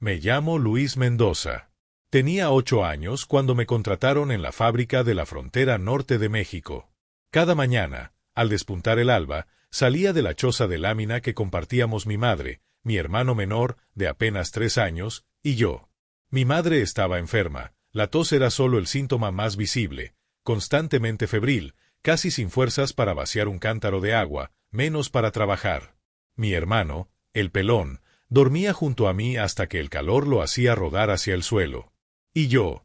Me llamo Luis Mendoza. Tenía 8 años cuando me contrataron en la fábrica de la frontera norte de México. Cada mañana, al despuntar el alba, salía de la choza de lámina que compartíamos mi madre, mi hermano menor, de apenas 3 años, y yo. Mi madre estaba enferma, la tos era solo el síntoma más visible, constantemente febril, casi sin fuerzas para vaciar un cántaro de agua, menos para trabajar. Mi hermano, el pelón, dormía junto a mí hasta que el calor lo hacía rodar hacia el suelo. Y yo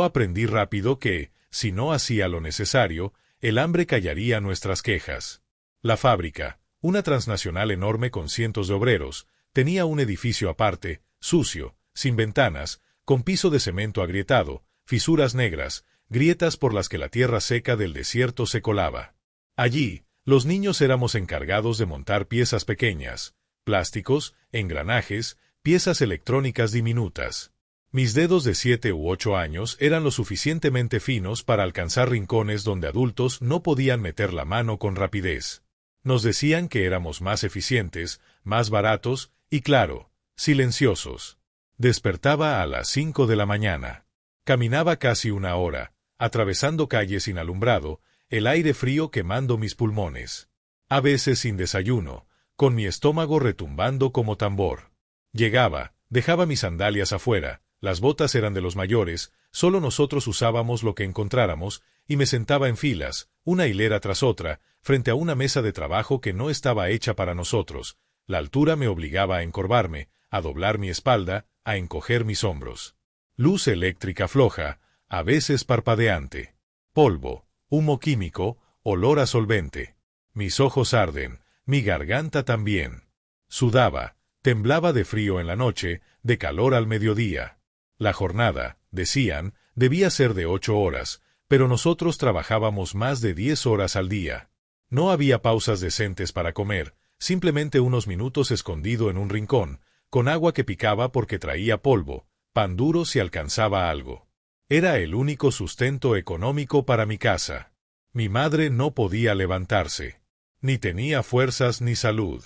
aprendí rápido que, si no hacía lo necesario, el hambre callaría nuestras quejas. La fábrica, una transnacional enorme con cientos de obreros, tenía un edificio aparte, sucio, sin ventanas, con piso de cemento agrietado, fisuras negras, grietas por las que la tierra seca del desierto se colaba. Allí, los niños éramos encargados de montar piezas pequeñas, plásticos, engranajes, piezas electrónicas diminutas. Mis dedos de 7 u 8 años eran lo suficientemente finos para alcanzar rincones donde adultos no podían meter la mano con rapidez. Nos decían que éramos más eficientes, más baratos y, claro, silenciosos. Despertaba a las 5 de la mañana. Caminaba casi 1 hora, atravesando calles sin alumbrado, el aire frío quemando mis pulmones. A veces sin desayuno, con mi estómago retumbando como tambor. Llegaba, dejaba mis sandalias afuera, las botas eran de los mayores, solo nosotros usábamos lo que encontráramos, y me sentaba en filas, una hilera tras otra, frente a una mesa de trabajo que no estaba hecha para nosotros. La altura me obligaba a encorvarme, a doblar mi espalda, a encoger mis hombros. Luz eléctrica floja, a veces parpadeante. Polvo, humo químico, olor a solvente. Mis ojos arden, mi garganta también. Sudaba, temblaba de frío en la noche, de calor al mediodía. La jornada, decían, debía ser de 8 horas, pero nosotros trabajábamos más de 10 horas al día. No había pausas decentes para comer, simplemente unos minutos escondido en un rincón, con agua que picaba porque traía polvo, pan duro si alcanzaba algo. Era el único sustento económico para mi casa. Mi madre no podía levantarse. Ni tenía fuerzas ni salud.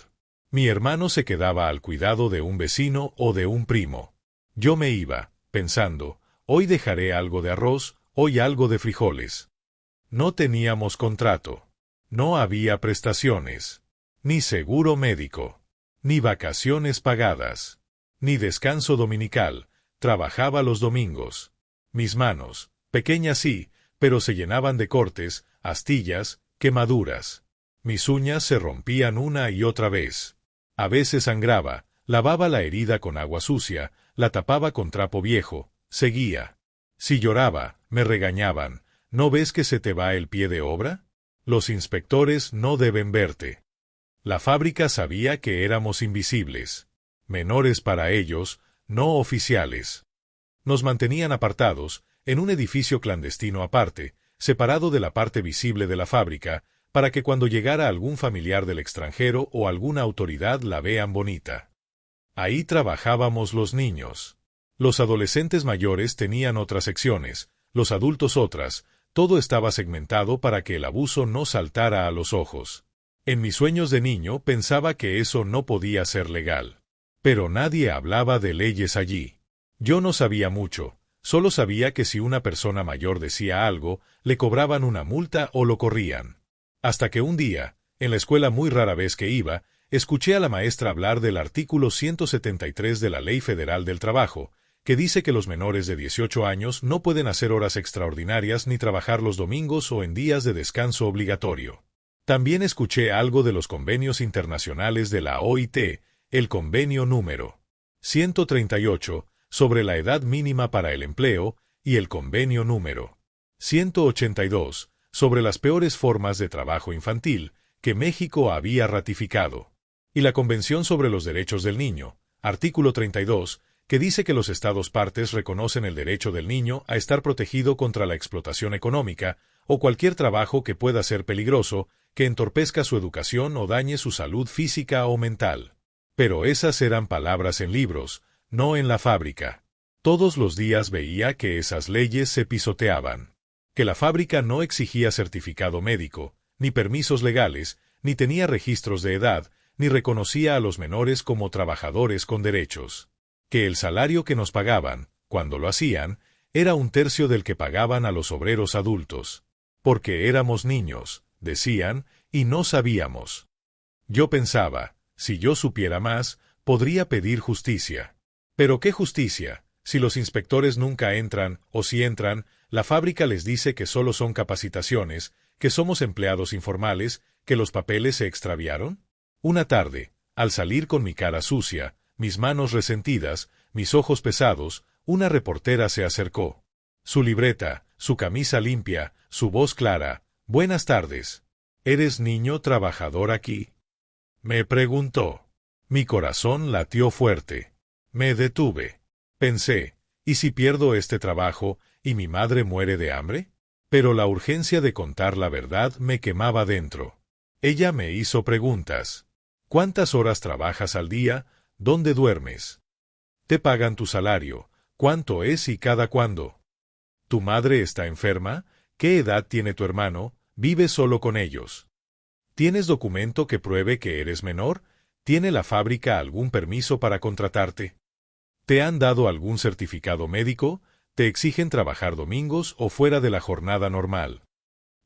Mi hermano se quedaba al cuidado de un vecino o de un primo. Yo me iba, pensando, hoy dejaré algo de arroz, hoy algo de frijoles. No teníamos contrato. No había prestaciones. Ni seguro médico. Ni vacaciones pagadas. Ni descanso dominical. Trabajaba los domingos. Mis manos, pequeñas sí, pero se llenaban de cortes, astillas, quemaduras. Mis uñas se rompían una y otra vez. A veces sangraba, lavaba la herida con agua sucia, la tapaba con trapo viejo, seguía. Si lloraba, me regañaban. ¿No ves que se te va el pie de obra? Los inspectores no deben verte. La fábrica sabía que éramos invisibles. Menores para ellos, no oficiales. Nos mantenían apartados, en un edificio clandestino aparte, separado de la parte visible de la fábrica, para que cuando llegara algún familiar del extranjero o alguna autoridad la vean bonita. Ahí trabajábamos los niños. Los adolescentes mayores tenían otras secciones, los adultos otras, todo estaba segmentado para que el abuso no saltara a los ojos. En mis sueños de niño pensaba que eso no podía ser legal. Pero nadie hablaba de leyes allí. Yo no sabía mucho, solo sabía que si una persona mayor decía algo, le cobraban una multa o lo corrían. Hasta que un día, en la escuela muy rara vez que iba, escuché a la maestra hablar del artículo 173 de la Ley Federal del Trabajo, que dice que los menores de 18 años no pueden hacer horas extraordinarias ni trabajar los domingos o en días de descanso obligatorio. También escuché algo de los convenios internacionales de la OIT, el convenio número 138, sobre la edad mínima para el empleo, y el convenio número 182, sobre las peores formas de trabajo infantil, que México había ratificado. Y la Convención sobre los Derechos del Niño, artículo 32, que dice que los Estados partes reconocen el derecho del niño a estar protegido contra la explotación económica o cualquier trabajo que pueda ser peligroso, que entorpezca su educación o dañe su salud física o mental. Pero esas eran palabras en libros, no en la fábrica. Todos los días veía que esas leyes se pisoteaban. Que la fábrica no exigía certificado médico, ni permisos legales, ni tenía registros de edad, ni reconocía a los menores como trabajadores con derechos. que el salario que nos pagaban, cuando lo hacían, era un tercio del que pagaban a los obreros adultos. Porque éramos niños, decían, y no sabíamos. Yo pensaba, si yo supiera más, podría pedir justicia. ¿Pero qué justicia? Si los inspectores nunca entran, o si entran, la fábrica les dice que solo son capacitaciones, que somos empleados informales, que los papeles se extraviaron. Una tarde, al salir con mi cara sucia, mis manos resentidas, mis ojos pesados, una reportera se acercó. Su libreta, su camisa limpia, su voz clara. «Buenas tardes. ¿Eres niño trabajador aquí?», me preguntó. Mi corazón latió fuerte. Me detuve. Pensé, ¿y si pierdo este trabajo y mi madre muere de hambre? Pero la urgencia de contar la verdad me quemaba dentro. Ella me hizo preguntas. ¿Cuántas horas trabajas al día? ¿Dónde duermes? ¿Te pagan tu salario? ¿Cuánto es y cada cuándo? ¿Tu madre está enferma? ¿Qué edad tiene tu hermano? ¿Vives solo con ellos? ¿Tienes documento que pruebe que eres menor? ¿Tiene la fábrica algún permiso para contratarte? ¿Te han dado algún certificado médico? ¿Te exigen trabajar domingos o fuera de la jornada normal?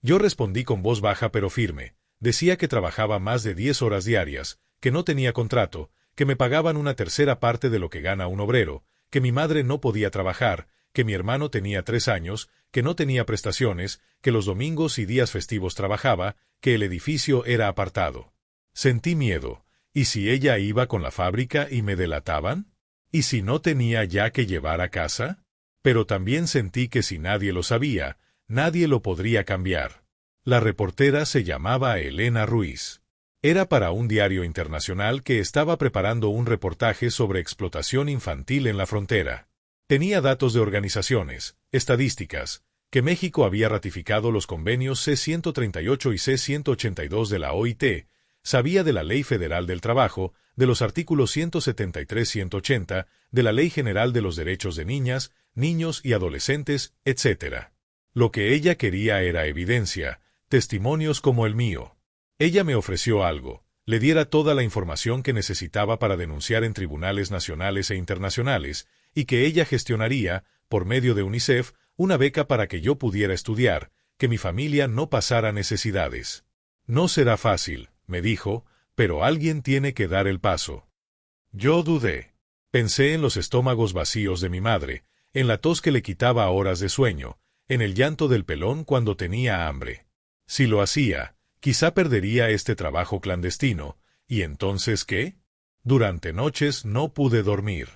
Yo respondí con voz baja pero firme. Decía que trabajaba más de 10 horas diarias, que no tenía contrato, que me pagaban una tercera parte de lo que gana un obrero, que mi madre no podía trabajar, que mi hermano tenía 3 años, que no tenía prestaciones, que los domingos y días festivos trabajaba, que el edificio era apartado. Sentí miedo. ¿Y si ella iba con la fábrica y me delataban? ¿Y si no tenía ya que llevar a casa? Pero también sentí que si nadie lo sabía, nadie lo podría cambiar. La reportera se llamaba Elena Ruiz. Era para un diario internacional que estaba preparando un reportaje sobre explotación infantil en la frontera. Tenía datos de organizaciones, estadísticas, que México había ratificado los convenios C-138 y C-182 de la OIT, sabía de la Ley Federal del Trabajo, de los artículos 173-180, de la Ley General de los Derechos de Niñas, Niños y Adolescentes, etc. Lo que ella quería era evidencia, testimonios como el mío. Ella me ofreció algo, le diera toda la información que necesitaba para denunciar en tribunales nacionales e internacionales, y que ella gestionaría, por medio de UNICEF, una beca para que yo pudiera estudiar, que mi familia no pasara necesidades. No será fácil, me dijo, pero alguien tiene que dar el paso. Yo dudé. Pensé en los estómagos vacíos de mi madre, en la tos que le quitaba horas de sueño, en el llanto del pelón cuando tenía hambre. Si lo hacía, quizá perdería este trabajo clandestino, ¿y entonces qué? Durante noches no pude dormir.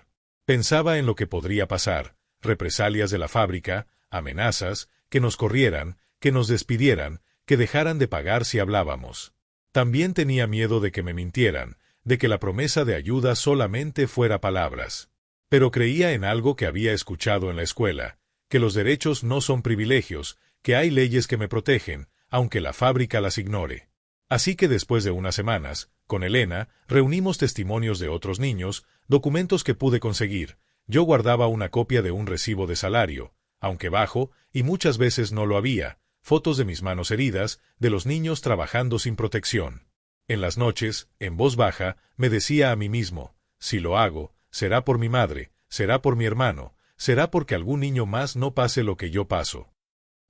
Pensaba en lo que podría pasar, represalias de la fábrica, amenazas, que nos corrieran, que nos despidieran, que dejaran de pagar si hablábamos. También tenía miedo de que me mintieran, de que la promesa de ayuda solamente fuera palabras. Pero creía en algo que había escuchado en la escuela, que los derechos no son privilegios, que hay leyes que me protegen, aunque la fábrica las ignore. Así que después de unas semanas, con Elena, reunimos testimonios de otros niños, documentos que pude conseguir. Yo guardaba una copia de un recibo de salario, aunque bajo, y muchas veces no lo había, fotos de mis manos heridas, de los niños trabajando sin protección. En las noches, en voz baja, me decía a mí mismo, si lo hago, será por mi madre, será por mi hermano, será porque algún niño más no pase lo que yo paso.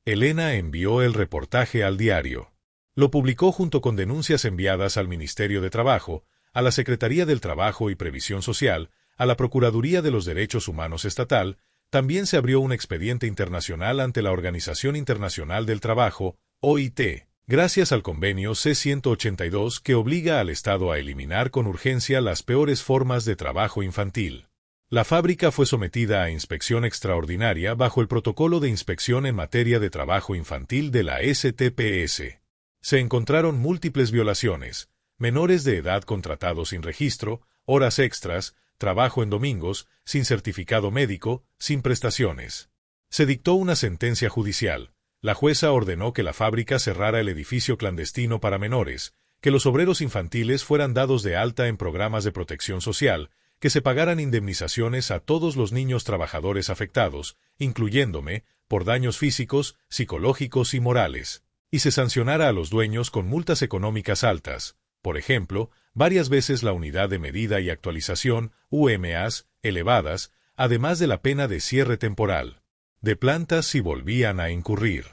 Elena envió el reportaje al diario. Lo publicó junto con denuncias enviadas al Ministerio de Trabajo, a la Secretaría del Trabajo y Previsión Social, a la Procuraduría de los Derechos Humanos Estatal. También se abrió un expediente internacional ante la Organización Internacional del Trabajo, OIT, gracias al convenio C-182 que obliga al Estado a eliminar con urgencia las peores formas de trabajo infantil. La fábrica fue sometida a inspección extraordinaria bajo el Protocolo de Inspección en Materia de Trabajo Infantil de la STPS. Se encontraron múltiples violaciones, menores de edad contratados sin registro, horas extras, trabajo en domingos, sin certificado médico, sin prestaciones. Se dictó una sentencia judicial. La jueza ordenó que la fábrica cerrara el edificio clandestino para menores, que los obreros infantiles fueran dados de alta en programas de protección social, que se pagaran indemnizaciones a todos los niños trabajadores afectados, incluyéndome, por daños físicos, psicológicos y morales, y se sancionara a los dueños con multas económicas altas, por ejemplo, varias veces la Unidad de Medida y Actualización, UMAS, elevadas, además de la pena de cierre temporal de plantas si volvían a incurrir.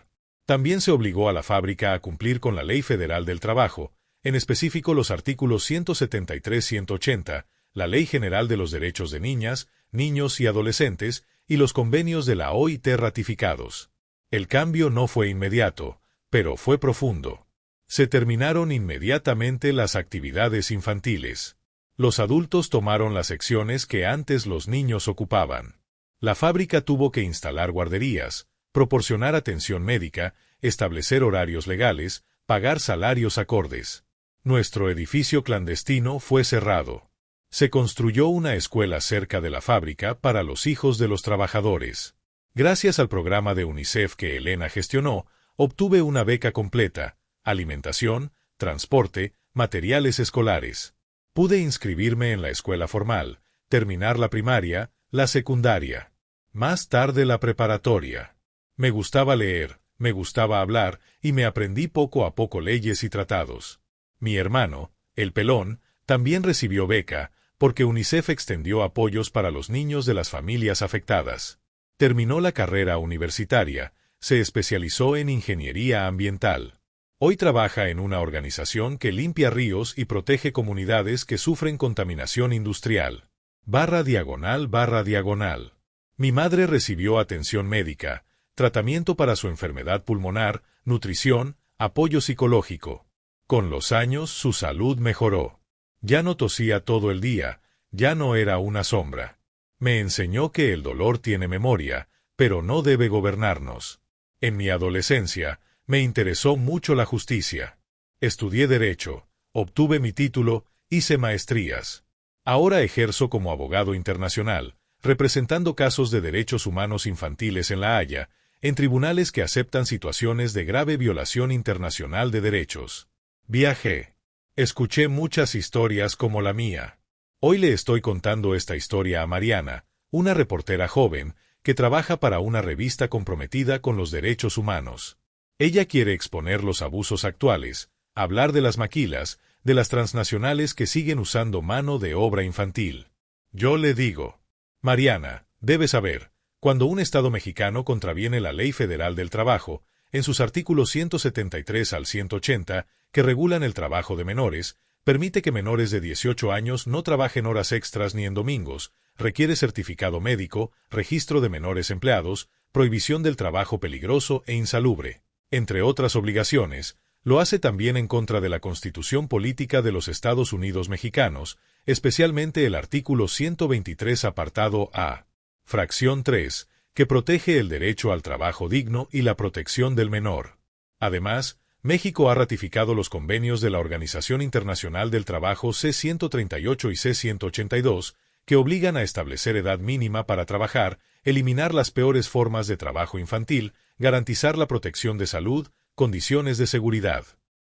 También se obligó a la fábrica a cumplir con la Ley Federal del Trabajo, en específico los artículos 173-180, la Ley General de los Derechos de Niñas, Niños y Adolescentes, y los convenios de la OIT ratificados. El cambio no fue inmediato, pero fue profundo. Se terminaron inmediatamente las actividades infantiles. Los adultos tomaron las secciones que antes los niños ocupaban. La fábrica tuvo que instalar guarderías, proporcionar atención médica, establecer horarios legales, pagar salarios acordes. Nuestro edificio clandestino fue cerrado. Se construyó una escuela cerca de la fábrica para los hijos de los trabajadores. Gracias al programa de UNICEF que Elena gestionó, obtuve una beca completa, alimentación, transporte, materiales escolares. Pude inscribirme en la escuela formal, terminar la primaria, la secundaria. Más tarde la preparatoria. Me gustaba leer, me gustaba hablar, y me aprendí poco a poco leyes y tratados. Mi hermano, el pelón, también recibió beca, porque UNICEF extendió apoyos para los niños de las familias afectadas. Terminó la carrera universitaria, se especializó en ingeniería ambiental. Hoy trabaja en una organización que limpia ríos y protege comunidades que sufren contaminación industrial. //. Mi madre recibió atención médica, tratamiento para su enfermedad pulmonar, nutrición, apoyo psicológico. Con los años su salud mejoró. Ya no tosía todo el día, ya no era una sombra. Me enseñó que el dolor tiene memoria, pero no debe gobernarnos. En mi adolescencia, me interesó mucho la justicia. Estudié Derecho, obtuve mi título, hice maestrías. Ahora ejerzo como abogado internacional, representando casos de derechos humanos infantiles en La Haya, en tribunales que aceptan situaciones de grave violación internacional de derechos. Viajé. Escuché muchas historias como la mía. Hoy le estoy contando esta historia a Mariana, una reportera joven, que trabaja para una revista comprometida con los derechos humanos. Ella quiere exponer los abusos actuales, hablar de las maquilas, de las transnacionales que siguen usando mano de obra infantil. Yo le digo, Mariana, debes saber, cuando un Estado mexicano contraviene la Ley Federal del Trabajo, en sus artículos 173 al 180, que regulan el trabajo de menores, permite que menores de 18 años no trabajen horas extras ni en domingos, requiere certificado médico, registro de menores empleados, prohibición del trabajo peligroso e insalubre, entre otras obligaciones. Lo hace también en contra de la Constitución Política de los Estados Unidos Mexicanos, especialmente el artículo 123 apartado A, fracción 3, que protege el derecho al trabajo digno y la protección del menor. Además, México ha ratificado los convenios de la Organización Internacional del Trabajo C-138 y C-182, que obligan a establecer edad mínima para trabajar, eliminar las peores formas de trabajo infantil, garantizar la protección de salud, condiciones de seguridad.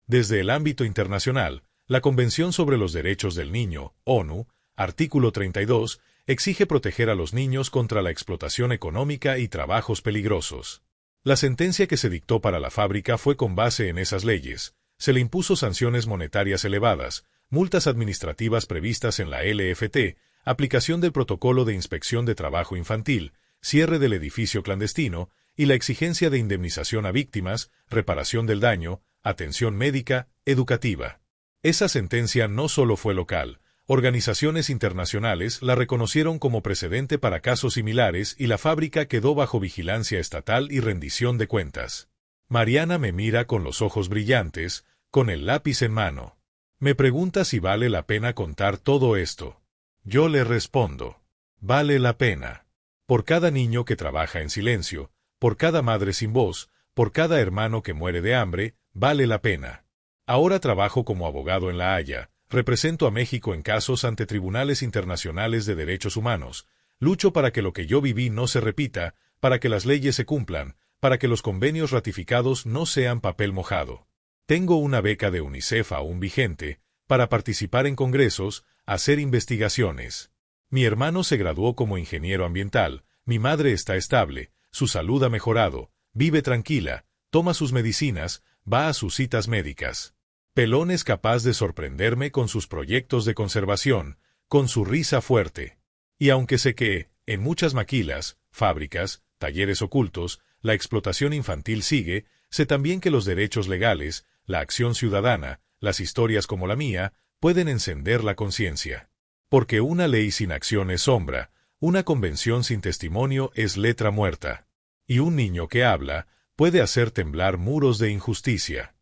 Desde el ámbito internacional, la Convención sobre los Derechos del Niño, ONU, artículo 32, exige proteger a los niños contra la explotación económica y trabajos peligrosos. La sentencia que se dictó para la fábrica fue con base en esas leyes. Se le impuso sanciones monetarias elevadas, multas administrativas previstas en la LFT, aplicación del protocolo de inspección de trabajo infantil, cierre del edificio clandestino y la exigencia de indemnización a víctimas, reparación del daño, atención médica, educativa. Esa sentencia no solo fue local, organizaciones internacionales la reconocieron como precedente para casos similares y la fábrica quedó bajo vigilancia estatal y rendición de cuentas. Mariana me mira con los ojos brillantes, con el lápiz en mano. Me pregunta si vale la pena contar todo esto. Yo le respondo, vale la pena. Por cada niño que trabaja en silencio, por cada madre sin voz, por cada hermano que muere de hambre, vale la pena. Ahora trabajo como abogado en La Haya, represento a México en casos ante tribunales internacionales de derechos humanos, lucho para que lo que yo viví no se repita, para que las leyes se cumplan, para que los convenios ratificados no sean papel mojado. Tengo una beca de UNICEF aún vigente, para participar en congresos, hacer investigaciones. Mi hermano se graduó como ingeniero ambiental, mi madre está estable, su salud ha mejorado, vive tranquila, toma sus medicinas, va a sus citas médicas. Pelón es capaz de sorprenderme con sus proyectos de conservación, con su risa fuerte. Y aunque sé que, en muchas maquilas, fábricas, talleres ocultos, la explotación infantil sigue, sé también que los derechos legales, la acción ciudadana, las historias como la mía, pueden encender la conciencia. Porque una ley sin acción es sombra, una convención sin testimonio es letra muerta. Y un niño que habla puede hacer temblar muros de injusticia.